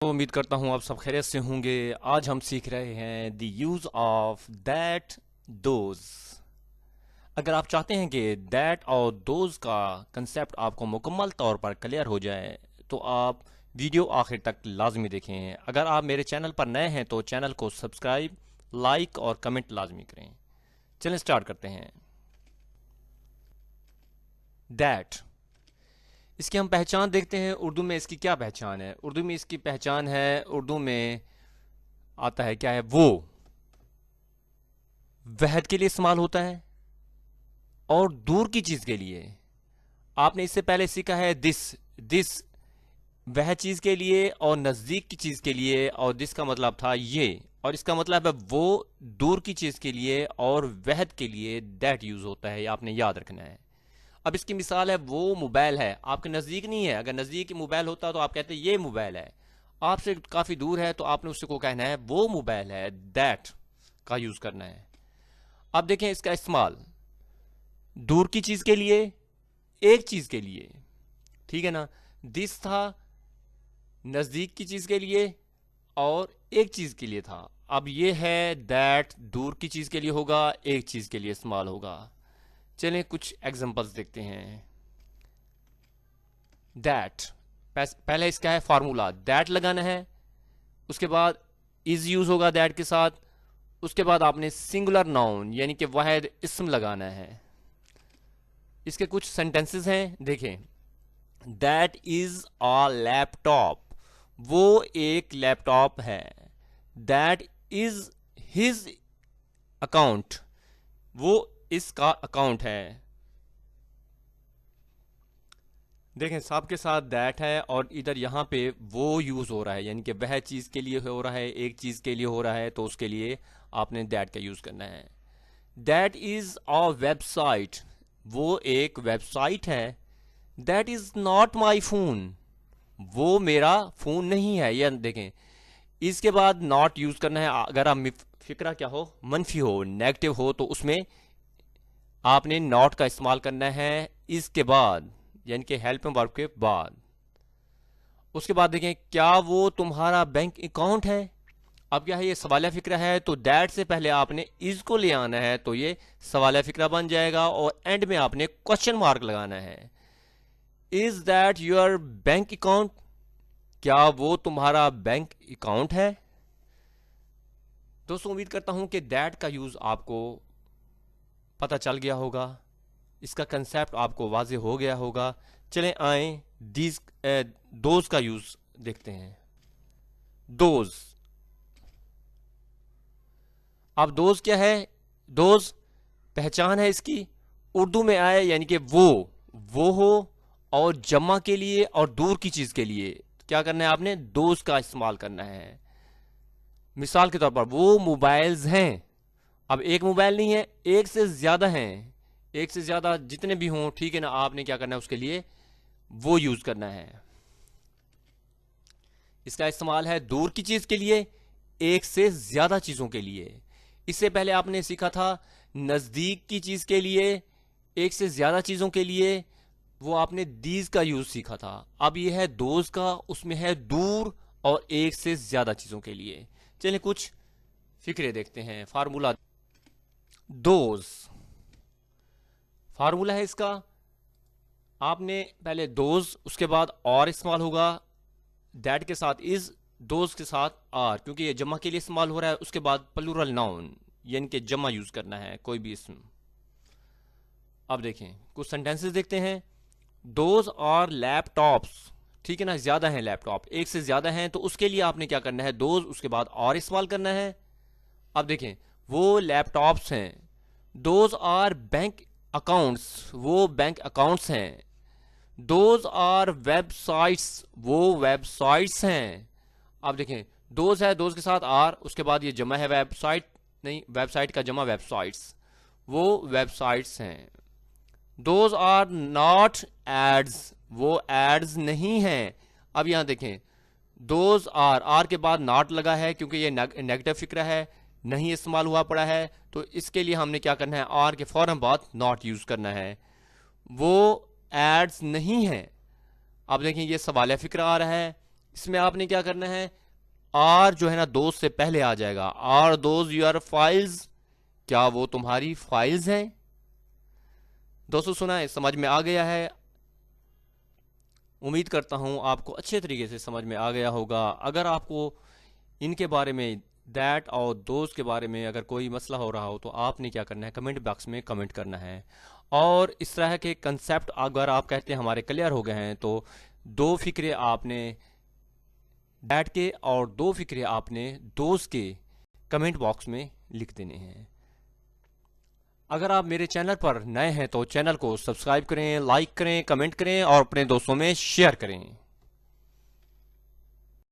तो उम्मीद करता हूँ आप सब खैरियत से होंगे। आज हम सीख रहे हैं the use of that those. अगर आप चाहते हैं कि दैट और दोज का कंसेप्ट आपको मुकम्मल तौर पर क्लियर हो जाए तो आप वीडियो आखिर तक लाजमी देखें। अगर आप मेरे चैनल पर नए हैं तो चैनल को सब्सक्राइब, लाइक और कमेंट लाजमी करें। चलें स्टार्ट करते हैं। दैट, इसकी हम पहचान देखते हैं। उर्दू में इसकी क्या पहचान है? उर्दू में इसकी पहचान है, उर्दू में आता है क्या है, वो वहद के लिए इस्तेमाल होता है और दूर की चीज के लिए। आपने इससे पहले सीखा है दिस। दिस वह चीज के लिए और नजदीक की चीज के लिए, और दिस का मतलब था ये, और इसका मतलब है वो दूर की चीज के लिए और वहद के लिए दैट यूज होता है। ये आपने याद रखना है। अब इसकी मिसाल है, वो मोबाइल है, आपके नजदीक नहीं है। अगर नजदीक मोबाइल होता तो आप कहते ये मोबाइल है। आपसे काफी दूर है तो आपने उससे को कहना है वो मोबाइल है, दैट का यूज करना है। अब देखें इसका इस्तेमाल दूर की चीज के लिए, एक चीज के लिए, ठीक है ना। दिस था नजदीक की चीज के लिए और एक चीज के लिए था। अब ये है दैट, दूर की चीज के लिए होगा, एक चीज के लिए इस्तेमाल होगा। चलें कुछ एग्जांपल्स देखते हैं। दैट, पहले इसका है फार्मूला, दैट लगाना है, उसके बाद इज यूज होगा दैट के साथ, उसके बाद आपने सिंगुलर नाउन यानी कि वाहिद इस्म लगाना है। इसके कुछ सेंटेंसेस हैं, देखें। दैट इज अ लैपटॉप, वो एक लैपटॉप है। दैट इज हिज अकाउंट, वो इसका अकाउंट है। देखें साहब के साथ दैट है और इधर यहाँ पे वो यूज हो रहा है, यानी कि वह चीज के लिए हो रहा है, एक चीज के लिए हो रहा है, तो उसके लिए आपने दैट का यूज करना है। दैट इज अ वेबसाइट, वो एक वेबसाइट है। That is not my phone, वो मेरा फोन नहीं है। ये देखें, इसके बाद नॉट यूज करना है। अगर आप फिक्रा क्या हो, मनफी हो, नेगेटिव हो, तो उसमें आपने नॉट का इस्तेमाल करना है इसके बाद, यानी कि हेल्प वर्ब के बाद। उसके बाद देखें, क्या वो तुम्हारा बैंक अकाउंट है। अब क्या है, ये सवालिया फिक्रा है, तो दैट से पहले आपने इज को ले आना है, तो ये सवालिया फिक्रा बन जाएगा, और एंड में आपने क्वेश्चन मार्क लगाना है। Is that your bank account, क्या वो तुम्हारा बैंक अकाउंट है। दोस्तों उम्मीद करता हूं कि दैट का यूज आपको पता चल गया होगा, इसका कंसेप्ट आपको वाजे हो गया होगा। चलें आए दीज दोज का यूज देखते हैं। दोज, अब दोज क्या है? दोज पहचान है इसकी, उर्दू में आए यानी कि वो हो, और जमा के लिए और दूर की चीज के लिए क्या करना है, आपने दोज का इस्तेमाल करना है। मिसाल के तौर पर वो मोबाइल्स हैं। अब एक मोबाइल नहीं है, एक से ज्यादा हैं। एक से ज्यादा जितने भी हों, ठीक है ना, आपने क्या करना है उसके लिए वो यूज करना है। इसका इस्तेमाल है दूर की चीज के लिए, एक से ज्यादा चीजों के लिए। इससे पहले आपने सीखा था नजदीक की चीज के लिए, एक से ज्यादा चीजों के लिए, वो आपने दीज का यूज सीखा था। अब यह है दोज का, उसमें है दूर और एक से ज्यादा चीजों के लिए। चलिए कुछ फिक्रे देखते हैं। फार्मूला दोज, फार्मूला है इसका, आपने पहले दोज, उसके बाद और इस्तेमाल होगा, दैट के साथ इज, दोज के साथ आर, क्योंकि ये जमा के लिए इस्तेमाल हो रहा है। उसके बाद प्लूरल नाउन यानी कि जमा यूज करना है, कोई भी इसम। अब देखें कुछ सेंटेंसेस देखते हैं। दोज आर लैपटॉप्स, ठीक है ना, ज्यादा हैं लैपटॉप, एक से ज्यादा हैं, तो उसके लिए आपने क्या करना है, दोज उसके बाद और इस्तेमाल करना है। अब देखें वो लैपटॉप्स हैं। दोज आर बैंक अकाउंट्स, वो बैंक अकाउंट्स हैं। दोज आर वेबसाइट्स, वो वेबसाइट्स हैं। अब देखें दोज है, दोज के साथ आर, उसके बाद ये जमा है वेबसाइट, नहीं वेबसाइट का जमा वेबसाइट्स, वो वेबसाइट्स हैं। दोज आर नॉट एड्स, वो एड्स नहीं हैं। अब यहां देखें दोज आर के बाद नॉट लगा है, क्योंकि ये नेगेटिव फिक्रा है, नहीं इस्तेमाल हुआ पड़ा है, तो इसके लिए हमने क्या करना है, आर के फौरन बाद नॉट यूज करना है। वो एड्स नहीं है। अब देखें ये सवाल फिक्र आ रहा है, इसमें आपने क्या करना है, आर जो है ना दोस्त से पहले आ जाएगा। आर दोज योर फाइल्स, क्या वो तुम्हारी फाइल्स हैं। दोस्तों सुना है, समझ में आ गया है। उम्मीद करता हूँ आपको अच्छे तरीके से समझ में आ गया होगा। अगर आपको इनके बारे में, दैट और दोस्त के बारे में अगर कोई मसला हो रहा हो तो आपने क्या करना है, कमेंट बॉक्स में कमेंट करना है। और इस तरह के कंसेप्ट अगर आप कहते हैं हमारे क्लियर हो गए हैं, तो दो फिक्रे आपने दैट के और दो फिक्रे आपने दोस्त के कमेंट बॉक्स में लिख देने हैं। अगर आप मेरे चैनल पर नए हैं तो चैनल को सब्सक्राइब करें, लाइक करें, कमेंट करें और अपने दोस्तों में शेयर करें।